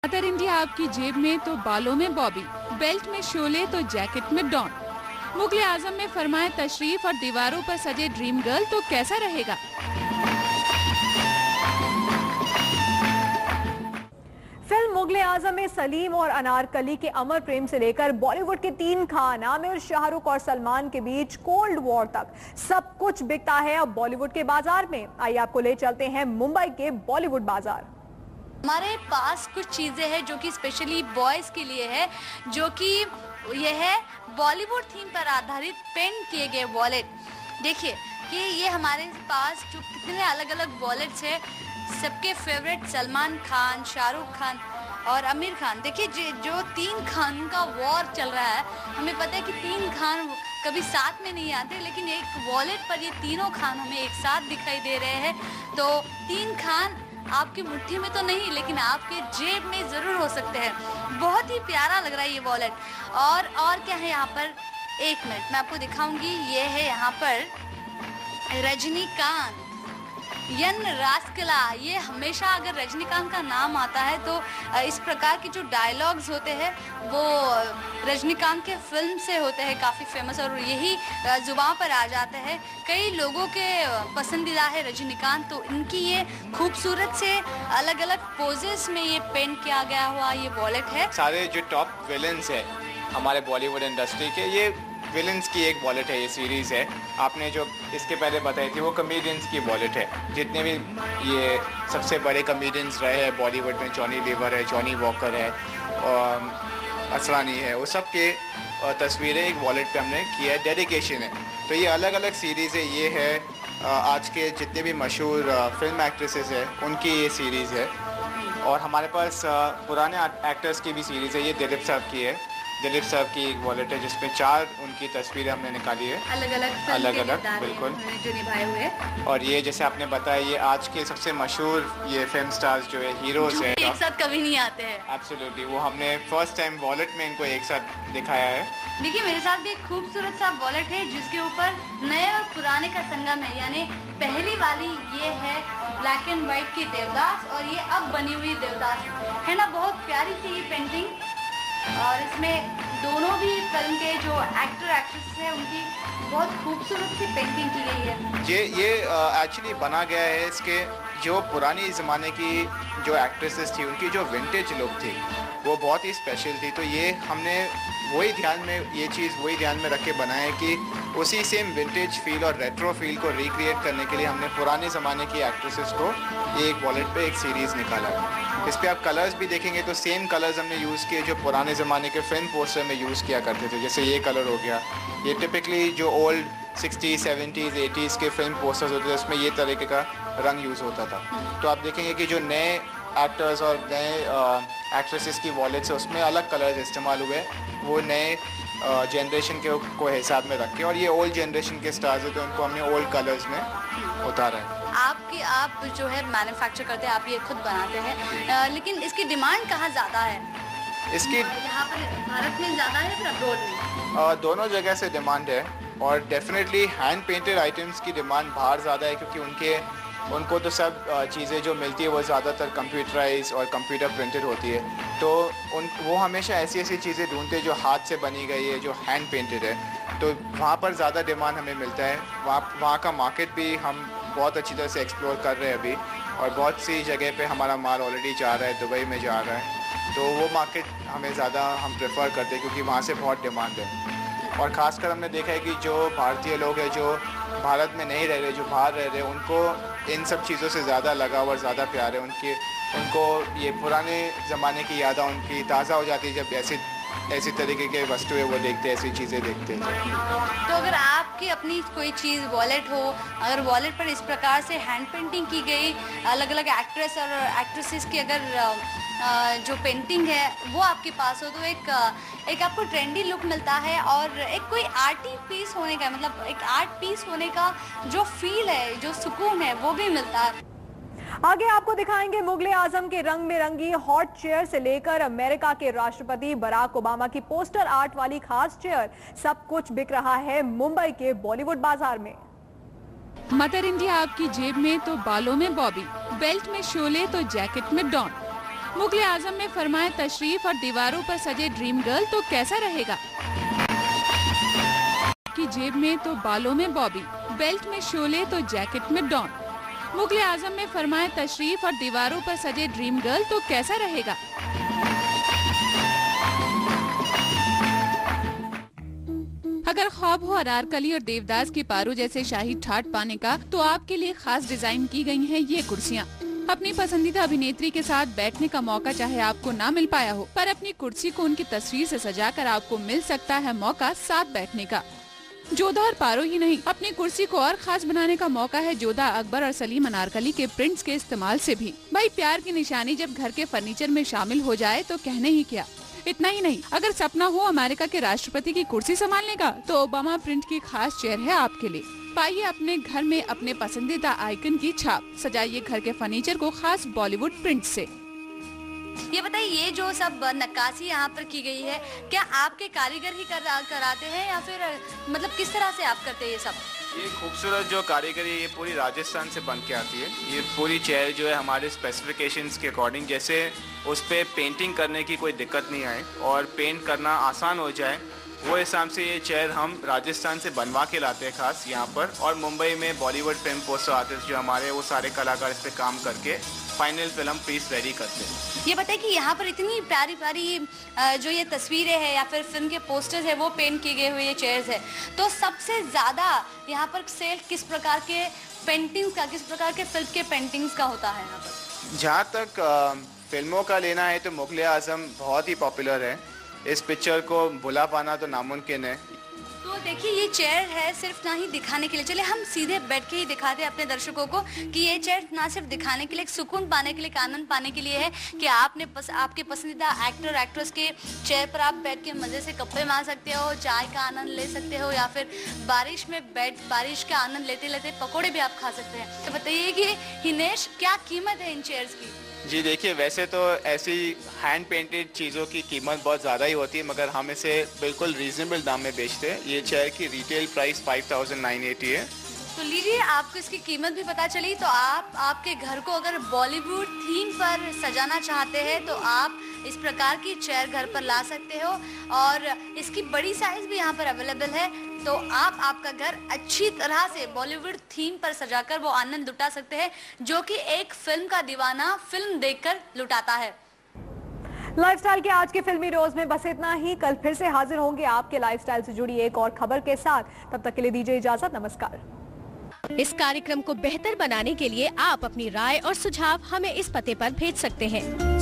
Mother India आपकी जेब में तो बालों में बॉबी, बेल्ट में शोले तो जैकेट में डॉन। मुगले आजम में फरमाए तशरीफ और दीवारों पर सजे ड्रीम गर्ल तो कैसा रहेगा। फिल्म मुगले आजम में सलीम और अनारकली के अमर प्रेम से लेकर बॉलीवुड के 3 खान आमिर, शाहरुख और सलमान के बीच कोल्ड वॉर तक सब कुछ बिकता है अब बॉलीवुड के बाजार में। आइए आपको ले चलते हैं मुंबई के बॉलीवुड बाजार। हमारे पास कुछ चीज़ें हैं जो कि स्पेशली बॉयज़ के लिए है, जो कि यह है बॉलीवुड थीम पर आधारित पेंट किए गए वॉलेट। देखिए कि ये हमारे पास जो कितने अलग अलग वॉलेट्स हैं, सबके फेवरेट सलमान खान, शाहरुख खान और आमिर खान। देखिए जो 3 खान का वॉर चल रहा है, हमें पता है कि 3 खान कभी साथ में नहीं आते, लेकिन एक वॉलेट पर ये तीनों खान हमें एक साथ दिखाई दे रहे हैं। तो 3 खान आपकी मुट्ठी में तो नहीं, लेकिन आपके जेब में ज़रूर हो सकते हैं। बहुत ही प्यारा लग रहा है ये वॉलेट। और क्या है यहाँ पर, एक मिनट मैं आपको दिखाऊंगी। ये है यहाँ पर रजनीकांत यन रास्कला। ये हमेशा अगर रजनीकांत का नाम आता है तो इस प्रकार के जो डायलॉग्स होते हैं वो रजनीकांत के फिल्म से होते हैं काफ़ी फेमस, और यही जुबान पर आ जाता है। कई लोगों के पसंदीदा है रजनीकांत। तो इनकी ये खूबसूरत से अलग अलग पोजेस में ये पेंट किया गया हुआ ये वॉलेट है। सारे जो टॉप विलन्स है हमारे बॉलीवुड इंडस्ट्री के, ये विलन्स की एक वॉलेट है, ये सीरीज़ है। आपने जो इसके पहले बताई थी वो कॉमेडियंस की वॉलेट है। जितने भी ये सबसे बड़े कॉमेडियंस रहे हैं बॉलीवुड में, जॉनी लीवर है, जॉनी वॉकर है और असरानी है, वो सब के तस्वीरें एक वॉलेट पे हमने किया है, डेडिकेशन है। तो ये अलग अलग सीरीज़ है। ये है आज के जितने भी मशहूर फिल्म एक्ट्रेसेस है उनकी ये सीरीज़ है। और हमारे पास पुराने एक्टर्स की भी सीरीज़ है। ये दिलीप साहब की है, दिलीप साहब की एक वॉलेट है जिसमें 4 उनकी तस्वीरें हमने निकाली है, अलग अलग बिल्कुल जो निभाए हुए। और ये जैसे आपने बताया, ये आज के सबसे मशहूर ये फिल्म स्टार्स जो है, हीरोज हैं, एक साथ कभी नहीं आते हैं। एब्सोल्युटली, वो हमने फर्स्ट टाइम वॉलेट में इनको एक साथ दिखाया है। देखिए मेरे साथ भी एक खूबसूरत सा वॉलेट है जिसके ऊपर नए और पुराने का संगम है। यानी पहली वाली ये है ब्लैक एंड व्हाइट की देवदास, और ये अब बनी हुई देवदास है ना। बहुत प्यारी सी ये पेंटिंग, और इसमें दोनों भी फिल्म के जो एक्टर एक्ट्रेस हैं उनकी बहुत खूबसूरत सी पेंटिंग की गई है। ये एक्चुअली बना गया है, इसके जो पुरानी ज़माने की जो एक्ट्रेसेस थी उनकी जो विंटेज लुक थी वो बहुत ही स्पेशल थी। तो ये हमने वही ध्यान में रख के बनाया है कि उसी सेम विंटेज फील और रेट्रो फील को रिक्रिएट करने के लिए हमने पुराने ज़माने की एक्ट्रेसेस को एक वॉलेट पे एक सीरीज़ निकाला। इस पे आप कलर्स भी देखेंगे तो सेम कलर्स हमने यूज़ किए जो पुराने ज़माने के फिल्म पोस्टर में यूज़ किया करते थे। जैसे ये कलर हो गया, ये टिपिकली जो ओल्ड 60s, 70s, 80s के फिल्म पोस्टर्स होते थे उसमें ये तरीके का रंग यूज़ होता था। तो आप देखेंगे कि जो नए एक्टर्स और नए एक्ट्रेसेस की वॉलेट्स है उसमें अलग कलर्स इस्तेमाल हुए, वो नए जनरेशन के को हिसाब में रख के, और ये ओल्ड जनरेशन के स्टार्स हैं तो उनको हमने ओल्ड कलर्स में उतारा है। आप जो है मैन्युफैक्चर करते हैं, आप ये खुद बनाते हैं, लेकिन इसकी डिमांड कहाँ ज़्यादा है? इसकी यहाँ पर भारत में ज़्यादा है फिर अब्रॉड में? दोनों जगह से डिमांड है, और डेफिनेटली हैंड पेंटेड आइटम्स की डिमांड बाहर ज़्यादा है क्योंकि उनको तो सब चीज़ें जो मिलती है वो ज़्यादातर कंप्यूटराइज और कंप्यूटर प्रिंटेड होती है। तो वो हमेशा ऐसी चीज़ें ढूंढते हैं जो हाथ से बनी गई है, जो हैंड पेंटेड है। तो वहाँ पर ज़्यादा डिमांड हमें मिलता है। वहाँ का मार्केट भी हम बहुत अच्छी तरह से एक्सप्लोर कर रहे हैं अभी, और बहुत सी जगह पे हमारा माल ऑलरेडी जा रहा है, दुबई में जा रहा है। तो वो मार्केट हमें ज़्यादा हम प्रेफर करते हैं क्योंकि वहाँ से बहुत डिमांड है। और ख़ासकर हमने देखा है कि जो भारतीय लोग हैं जो भारत में नहीं रह रहे, जो बाहर रह रहे, उनको इन सब चीज़ों से ज़्यादा लगाव और ज़्यादा प्यार है। उनको ये पुराने ज़माने की यादें उनकी ताज़ा हो जाती है जब ऐसी तरीके के वस्तुएं वो देखते हैं, ऐसी चीज़ें देखते हैं। तो अगर आपकी अपनी कोई चीज़ वॉलेट हो, अगर वॉलेट पर इस प्रकार से हैंड पेंटिंग की गई अलग अलग एक्ट्रेस और एक्ट्रेसेस की अगर जो पेंटिंग है वो आपके पास हो, तो एक आपको ट्रेंडी लुक मिलता है, और एक कोई आर्टी पीस होने का, मतलब एक आर्ट पीस होने का जो फील है, जो सुकून है, वो भी मिलता है। आगे आपको दिखाएंगे मुगले आजम के रंग बिरंगी हॉट चेयर से लेकर अमेरिका के राष्ट्रपति बराक ओबामा की पोस्टर आर्ट वाली खास चेयर, सब कुछ बिक रहा है मुंबई के बॉलीवुड बाजार में। मदर इंडिया आपकी जेब में तो बालों में बॉबी, बेल्ट में शोले तो जैकेट में डॉन। मुगले आजम में फरमाए तशरीफ और दीवारों पर सजे ड्रीम गर्ल तो कैसा रहेगा? की जेब में तो बालों में बॉबी, बेल्ट में शोले तो जैकेट में डॉन। मुगले आजम में फरमाए तशरीफ और दीवारों पर सजे ड्रीम गर्ल तो कैसा रहेगा? अगर ख्वाब हो अनारकली और देवदास की पारू जैसे शाही ठाट पाने का, तो आपके लिए खास डिजाइन की गई हैं ये कुर्सियाँ। अपनी पसंदीदा अभिनेत्री के साथ बैठने का मौका चाहे आपको ना मिल पाया हो, पर अपनी कुर्सी को उनकी तस्वीर से सजाकर आपको मिल सकता है मौका साथ बैठने का। जोधा और पारो ही नहीं, अपनी कुर्सी को और खास बनाने का मौका है जोधा, अकबर और सलीम अनारकली के प्रिंट्स के इस्तेमाल से भी। भाई प्यार की निशानी जब घर के फर्नीचर में शामिल हो जाए तो कहने ही क्या। इतना ही नहीं, अगर सपना हो अमेरिका के राष्ट्रपति की कुर्सी संभालने का, तो ओबामा प्रिंट की खास चेयर है आपके लिए। पाइए अपने घर में अपने पसंदीदा आइकन की छाप, सजाइए घर के फर्नीचर को खास बॉलीवुड प्रिंट से। ये बताइए, ये जो सब नक्काशी यहाँ पर की गई है, क्या आपके कारीगर ही कराते हैं या फिर मतलब किस तरह से आप करते हैं ये सब? ये खूबसूरत जो कारीगरी ये पूरी राजस्थान से बन के आती है। ये पूरी चेयर जो है हमारे स्पेसिफिकेशंस के अकॉर्डिंग, जैसे उस पर पेंटिंग करने की कोई दिक्कत नहीं आए और पेंट करना आसान हो जाए, वो हिसाब से ये चेयर हम राजस्थान से बनवा के लाते हैं खास यहाँ पर। और मुंबई में बॉलीवुड फिल्म पोस्टर आर्टिस्ट जो हमारे, वो सारे कलाकार इस पर काम करके फाइनल फिल्म पीस रेडी करते हैं। ये बताइए कि यहाँ पर इतनी प्यारी प्यारी जो ये तस्वीरें हैं या फिर फिल्म के पोस्टर्स है वो पेंट किए गए हुए ये चेयर्स है, तो सबसे ज़्यादा यहाँ पर सेल किस प्रकार के पेंटिंग्स का, किस प्रकार के फिल्म के पेंटिंग्स का होता है यहाँ पर? जहाँ तक फिल्मों का लेना है तो मुगले आजम बहुत ही पॉपुलर है। इस पिक्चर को भुला पाना तो नामुमकिन है। तो देखिए, ये चेयर है सिर्फ ना ही दिखाने के लिए, चलिए हम सीधे बैठ के ही दिखाते हैं अपने दर्शकों को कि ये चेयर ना सिर्फ दिखाने के लिए, एक सुकून पाने के लिए, एक आनंद पाने के लिए है कि आपके पसंदीदा एक्टर एक्ट्रेस के चेयर पर आप बैठ के मजे से गप्पे मार सकते हो, चाय का आनंद ले सकते हो, या फिर बारिश में बारिश का आनंद लेते लेते पकौड़े भी आप खा सकते हैं। तो बताइए कि हिनेश, क्या कीमत है इन चेयर्स की? जी देखिए, वैसे तो ऐसी हैंड पेंटेड चीज़ों की कीमत बहुत ज़्यादा ही होती है, मगर हम इसे बिल्कुल रीजनेबल दाम में बेचते हैं। ये चेयर की रिटेल प्राइस 5980 है। तो लीजिए, आपको इसकी कीमत भी पता चली। तो आप आपके घर को अगर बॉलीवुड थीम पर सजाना चाहते हैं तो आप इस प्रकार की चेयर घर पर ला सकते हो, और इसकी बड़ी साइज भी यहाँ पर अवेलेबल है। तो आप आपका घर अच्छी तरह से बॉलीवुड थीम पर सजाकर वो आनंद लुटा सकते हैं जो कि एक फिल्म का दीवाना फिल्म देखकर लुटाता है। लाइफस्टाइल के आज के फिल्मी रोज में बस इतना ही। कल फिर से हाजिर होंगे आपके लाइफस्टाइल से जुड़ी एक और खबर के साथ। तब तक के लिए दीजिए इजाजत, नमस्कार। इस कार्यक्रम को बेहतर बनाने के लिए आप अपनी राय और सुझाव हमें इस पते पर भेज सकते हैं।